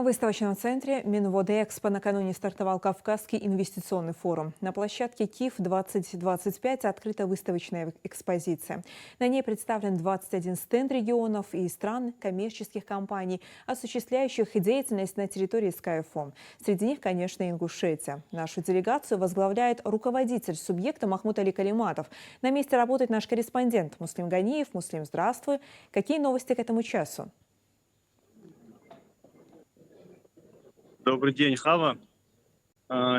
В выставочном центре Минводэкспо накануне стартовал Кавказский инвестиционный форум. На площадке КИФ-2025 открыта выставочная экспозиция. На ней представлен 21 стенд регионов и стран, коммерческих компаний, осуществляющих деятельность на территории Скайфом. Среди них, конечно, Ингушетия. Нашу делегацию возглавляет руководитель субъекта Махмуд Али Калиматов. На месте работает наш корреспондент Муслим Ганиев. Муслим, здравствуй. Какие новости к этому часу? Добрый день, Хава.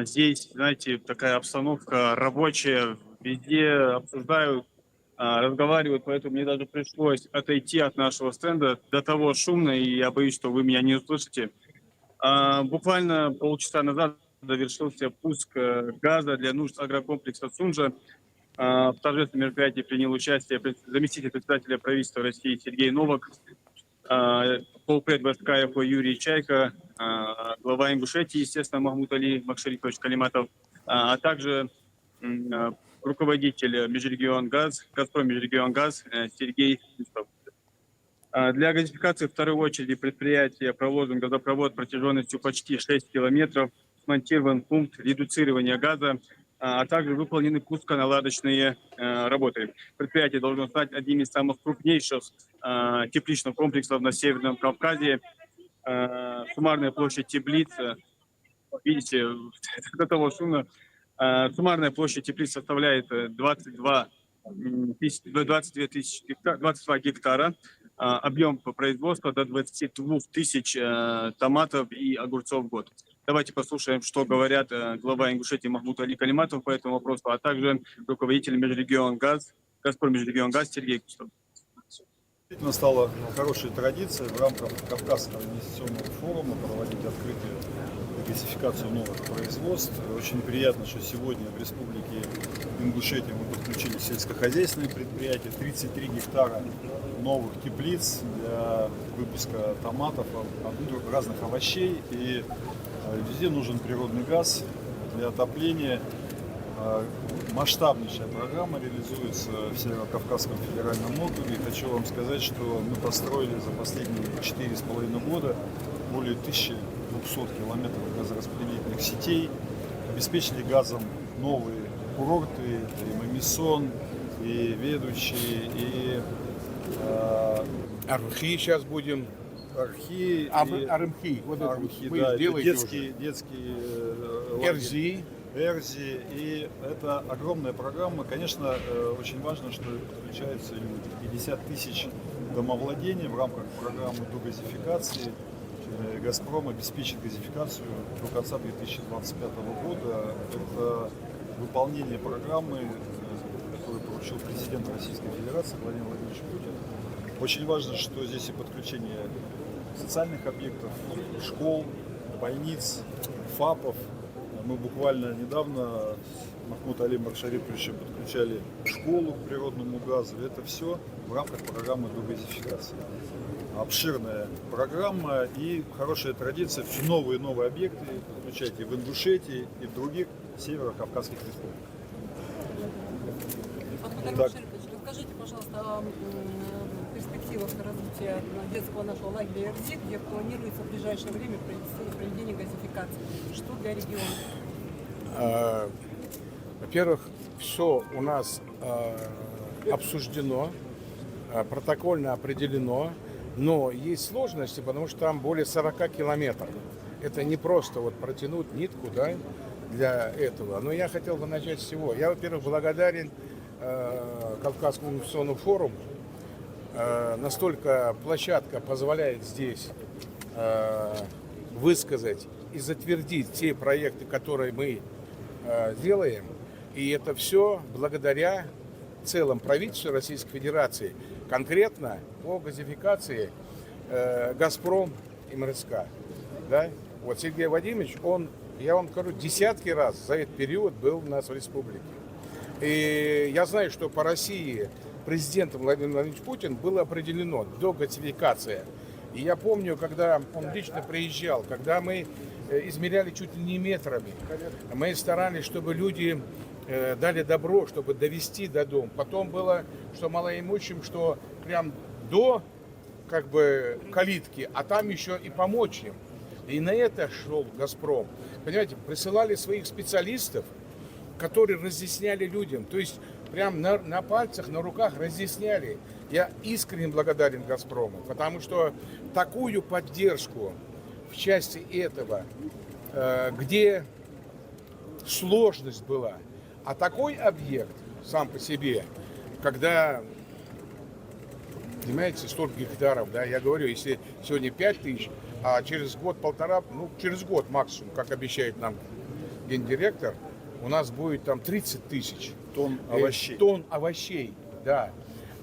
Здесь, знаете, такая обстановка рабочая, везде обсуждают, разговаривают, поэтому мне даже пришлось отойти от нашего стенда. До того шумно, и я боюсь, что вы меня не услышите. Буквально полчаса назад завершился пуск газа для нужд агрокомплекса «Сунжа». В торжественном мероприятии принял участие заместитель председателя правительства России Сергей Новак, полпред ВСКФ Юрий Чайка, глава Ингушетии, естественно, Махмуд Али Макшарифович Калиматов, а также руководитель Межрегионгаз, Газпром Межрегионгаз Сергей Юстов. Для газификации второй очереди предприятия проложен газопровод протяженностью почти 6 километров, смонтирован пункт редуцирования газа, а также выполнены пусконаладочные работы. Предприятие должно стать одним из самых крупнейших тепличных комплексов на Северном Кавказе. Суммарная площадь теплиц, видите, до того шумно, суммарная площадь теплиц составляет 22 гектара, объем по производству до 22 тысяч томатов и огурцов в год. Давайте послушаем, что говорят глава Ингушетии Махмуд Али Калиматов по этому вопросу, а также руководитель Межрегионгаз, Газпром Межрегионгаз Сергей Юстов. Действительно стала хорошей традицией в рамках Кавказского инвестиционного форума проводить открытую диверсификацию новых производств. Очень приятно, что сегодня в Республике Ингушетия мы подключили сельскохозяйственные предприятия, 33 гектара новых теплиц для выпуска томатов, разных овощей. И везде нужен природный газ для отопления. Масштабнейшая программа реализуется в Северо-Кавказском федеральном округе. И хочу вам сказать, что мы построили за последние 4,5 года более 1200 километров газораспределительных сетей, обеспечили газом новые курорты, и Мамисон, и Ведущий, и Армхи сейчас будем. Армхи, вот Армхи, вы да, делаете детские Эрзи. Эрзи, и это огромная программа. Конечно, очень важно, что подключаются люди. 50 тысяч домовладений в рамках программы догазификации. «Газпром» обеспечит газификацию до конца 2025 года. Это выполнение программы, которую поручил президент Российской Федерации Владимир Владимирович Путин. Очень важно, что здесь и подключение социальных объектов, школ, больниц, ФАПов. Мы буквально недавно Махмуд Али Макшарифовича подключали школу к природному газу. Это все в рамках программы догазификации. Обширная программа и хорошая традиция. Все новые и новые объекты подключайте в Ингушетии и в других северо-кавказских республиках. Расскажите, пожалуйста, о перспективах развития детского нашего лагеря Эрзи, где планируется в ближайшее время проведение газификации. Что для региона? Во-первых, все у нас обсуждено, протокольно определено, но есть сложности, потому что там более 40 километров. Это не просто вот протянуть нитку, да, для этого. Но я хотел бы начать с всего. Я, во-первых, благодарен Кавказскому инвестиционному форуму. Настолько площадка позволяет здесь высказать и затвердить те проекты, которые мы делаем. И это все благодаря целом правительству Российской Федерации. Конкретно по газификации «Газпром» и МРСК. Да? Вот Сергей Владимирович, я вам скажу, десятки раз за этот период был у нас в республике. И я знаю, что по России президентом Владимир Владимирович Путин было определено догазификация. И я помню, когда он лично приезжал, когда мы измеряли чуть ли не метрами, мы старались, чтобы люди дали добро, чтобы довести до дома. Потом было, что малоимущим, что прям до калитки, а там еще и помочь им. И на это шел «Газпром». Понимаете, присылали своих специалистов, которые разъясняли людям. То есть прям на пальцах, на руках разъясняли. Я искренне благодарен «Газпрому», потому что такую поддержку в части этого, где сложность была, а такой объект сам по себе, когда, понимаете, столько гектаров, да, я говорю, если сегодня 5000, а через год-полтора, ну, через год максимум, как обещает нам гендиректор, у нас будет там 30 тысяч Тонн овощей. Тонн овощей, да.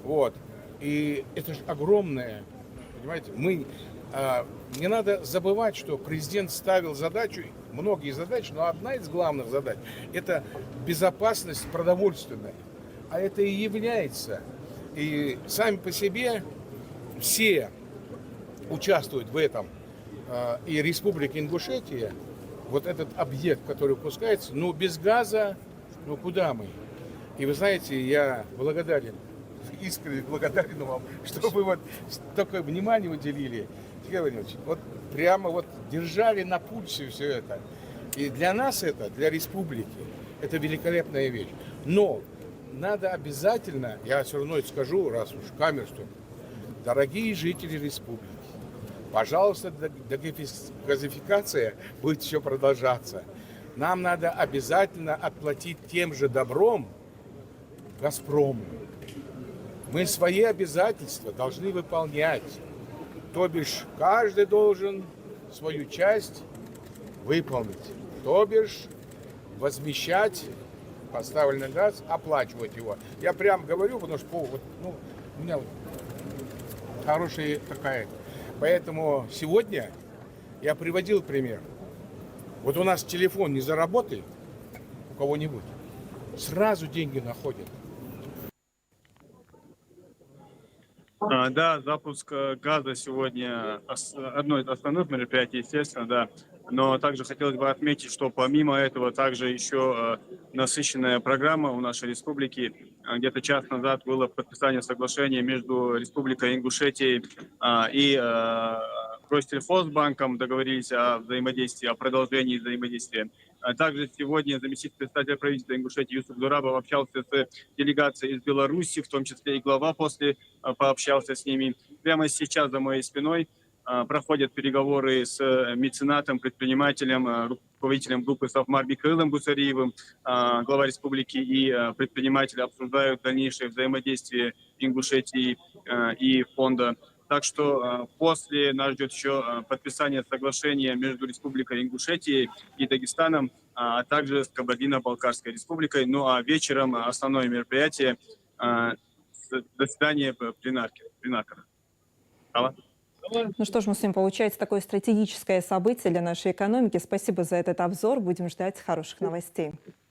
Вот. И это же огромное, понимаете, не надо забывать, что президент ставил задачу, многие задачи, но одна из главных задач – это безопасность продовольственная. А это и является. И сами по себе все участвуют в этом. И Республика Ингушетия, вот этот объект, который выпускается, ну без газа, ну куда мы? И вы знаете, я благодарен, искренне благодарен вам, что вы вот столько внимания уделили, Сергей Владимирович, вот прямо вот держали на пульсе все это. И для нас это, для республики, это великолепная вещь. Но надо обязательно, я все равно это скажу, раз уж камер, что дорогие жители республики, пожалуйста, газификация будет еще продолжаться. Нам надо обязательно отплатить тем же добром «Газпрому». Мы свои обязательства должны выполнять. То бишь, каждый должен свою часть выполнить. То бишь, возмещать поставленный газ, оплачивать его. Я прям говорю, потому что у меня хорошая такая. Поэтому сегодня я приводил пример. Вот у нас телефон не заработает у кого-нибудь, сразу деньги находят. Да, запуск газа сегодня одно из основных мероприятий, естественно, да. Но также хотелось бы отметить, что помимо этого также еще насыщенная программа у нашей республики. Где-то час назад было подписание соглашения между Республикой Ингушетия и Россельхозбанком, договорились о взаимодействии, о продолжении взаимодействия. Также сегодня заместитель председателя правительства Ингушетии Юсуп Дурабов общался с делегацией из Беларуси, в том числе и глава после пообщался с ними. Прямо сейчас за моей спиной проходят переговоры с меценатом, предпринимателем, руководителем группы Сафмар Михаилом Гусариевым, глава республики и предприниматели обсуждают дальнейшее взаимодействие Ингушетии и фонда. Так что после нас ждет еще подписание соглашения между Республикой Ингушетия и Дагестаном, а также с Кабардино-Балкарской республикой. Ну а вечером основное мероприятие заседание пленарки. Алла? Ну что ж, Муслим, получается такое стратегическое событие для нашей экономики. Спасибо за этот обзор. Будем ждать хороших новостей.